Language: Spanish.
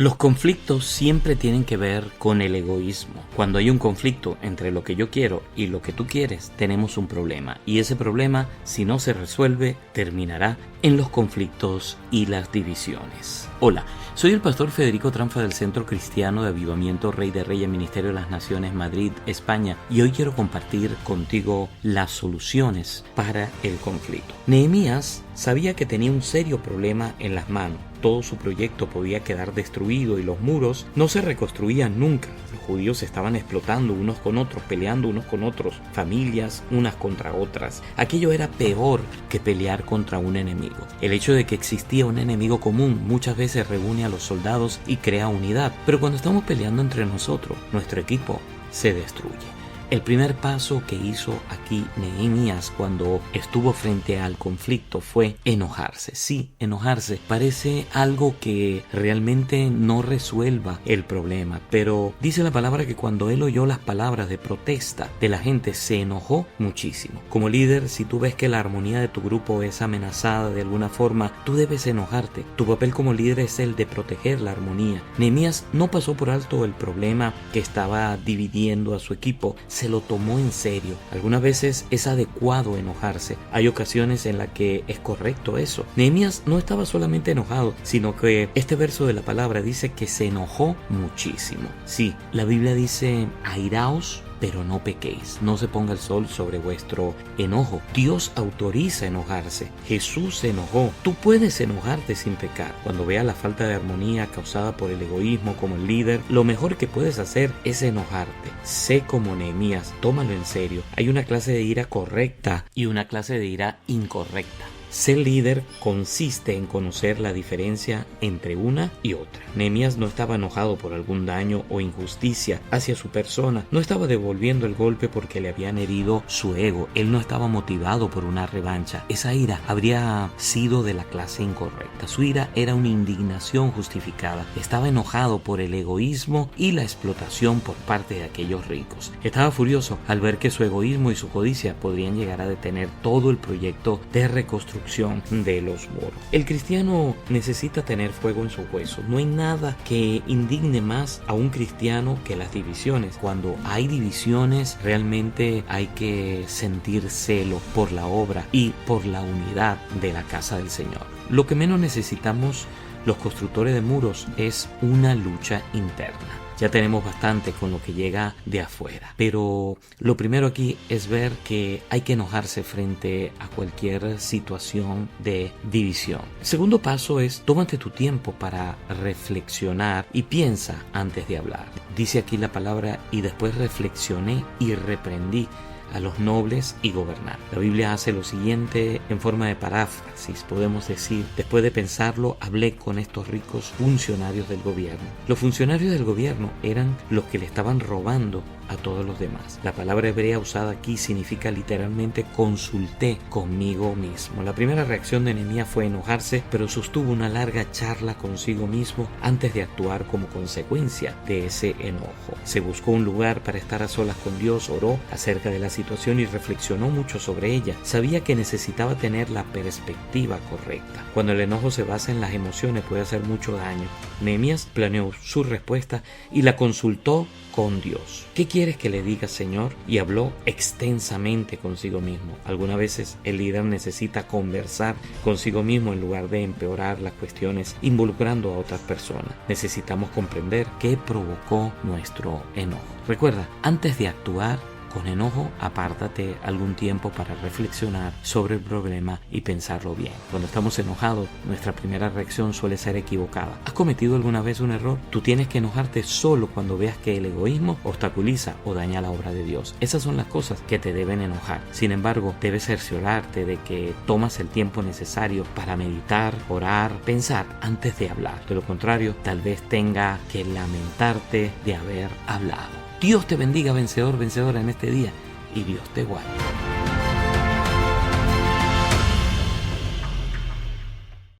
Los conflictos siempre tienen que ver con el egoísmo. Cuando hay un conflicto entre lo que yo quiero y lo que tú quieres, tenemos un problema. Y ese problema, si no se resuelve, terminará en los conflictos y las divisiones. Hola, soy el pastor Federico Tranfa del Centro Cristiano de Avivamiento Rey de Reyes, Ministerio de las Naciones, Madrid, España. Y hoy quiero compartir contigo las soluciones para el conflicto. Nehemías sabía que tenía un serio problema en las manos. Todo su proyecto podía quedar destruido y los muros no se reconstruían nunca. Los judíos estaban explotando unos con otros, peleando unos con otros, familias unas contra otras. Aquello era peor que pelear contra un enemigo. El hecho de que existía un enemigo común muchas veces reúne a los soldados y crea unidad, pero cuando estamos peleando entre nosotros, nuestro equipo se destruye. El primer paso que hizo aquí Nehemías cuando estuvo frente al conflicto fue enojarse. Sí, enojarse parece algo que realmente no resuelva el problema, pero dice la palabra que cuando él oyó las palabras de protesta de la gente se enojó muchísimo. Como líder, si tú ves que la armonía de tu grupo es amenazada de alguna forma, tú debes enojarte. Tu papel como líder es el de proteger la armonía. Nehemías no pasó por alto el problema que estaba dividiendo a su equipo. Se lo tomó en serio. Algunas veces es adecuado enojarse. Hay ocasiones en las que es correcto eso. Nehemías no estaba solamente enojado, sino que este verso de la palabra dice que se enojó muchísimo. Sí, la Biblia dice: airaos, pero no pequéis. No se ponga el sol sobre vuestro enojo. Dios autoriza enojarse. Jesús se enojó. Tú puedes enojarte sin pecar. Cuando veas la falta de armonía causada por el egoísmo como el líder, lo mejor que puedes hacer es enojarte. Sé como Nehemías. Tómalo en serio. Hay una clase de ira correcta y una clase de ira incorrecta. Ser líder consiste en conocer la diferencia entre una y otra. Nehemías no estaba enojado por algún daño o injusticia hacia su persona. No estaba devolviendo el golpe porque le habían herido su ego. Él no estaba motivado por una revancha. Esa ira habría sido de la clase incorrecta. Su ira era una indignación justificada. Estaba enojado por el egoísmo y la explotación por parte de aquellos ricos. Estaba furioso al ver que su egoísmo y su codicia podrían llegar a detener todo el proyecto de reconstrucción de los muros. El cristiano necesita tener fuego en sus huesos. No hay nada que indigne más a un cristiano que las divisiones. Cuando hay divisiones, realmente hay que sentir celo por la obra y por la unidad de la casa del Señor. Lo que menos necesitamos los constructores de muros es una lucha interna. Ya tenemos bastante con lo que llega de afuera. Pero lo primero aquí es ver que hay que enojarse frente a cualquier situación de división. El segundo paso es: tómate tu tiempo para reflexionar y piensa antes de hablar. Dice aquí la palabra: y después reflexioné y reprendí a los nobles y gobernar. La Biblia hace lo siguiente en forma de paráfrasis. Podemos decir: después de pensarlo, hablé con estos ricos funcionarios del gobierno. Los funcionarios del gobierno eran los que le estaban robando a todos los demás. La palabra hebrea usada aquí significa literalmente consulté conmigo mismo. La primera reacción de Nehemías fue enojarse, pero sostuvo una larga charla consigo mismo antes de actuar como consecuencia de ese enojo. Se buscó un lugar para estar a solas con Dios, oró acerca de la situación y reflexionó mucho sobre ella. Sabía que necesitaba tener la perspectiva correcta. Cuando el enojo se basa en las emociones puede hacer mucho daño. Nehemías planeó su respuesta y la consultó con Dios. ¿Qué quieres que le diga, Señor? Y habló extensamente consigo mismo. Algunas veces el líder necesita conversar consigo mismo en lugar de empeorar las cuestiones involucrando a otras personas. Necesitamos comprender qué provocó nuestro enojo. Recuerda, antes de actuar con enojo, apártate algún tiempo para reflexionar sobre el problema y pensarlo bien. Cuando estamos enojados, nuestra primera reacción suele ser equivocada. ¿Has cometido alguna vez un error? Tú tienes que enojarte solo cuando veas que el egoísmo obstaculiza o daña la obra de Dios. Esas son las cosas que te deben enojar. Sin embargo, debes cerciorarte de que tomas el tiempo necesario para meditar, orar, pensar antes de hablar. De lo contrario, tal vez tenga que lamentarte de haber hablado. Dios te bendiga, vencedor, vencedora, en este día, y Dios te guarde.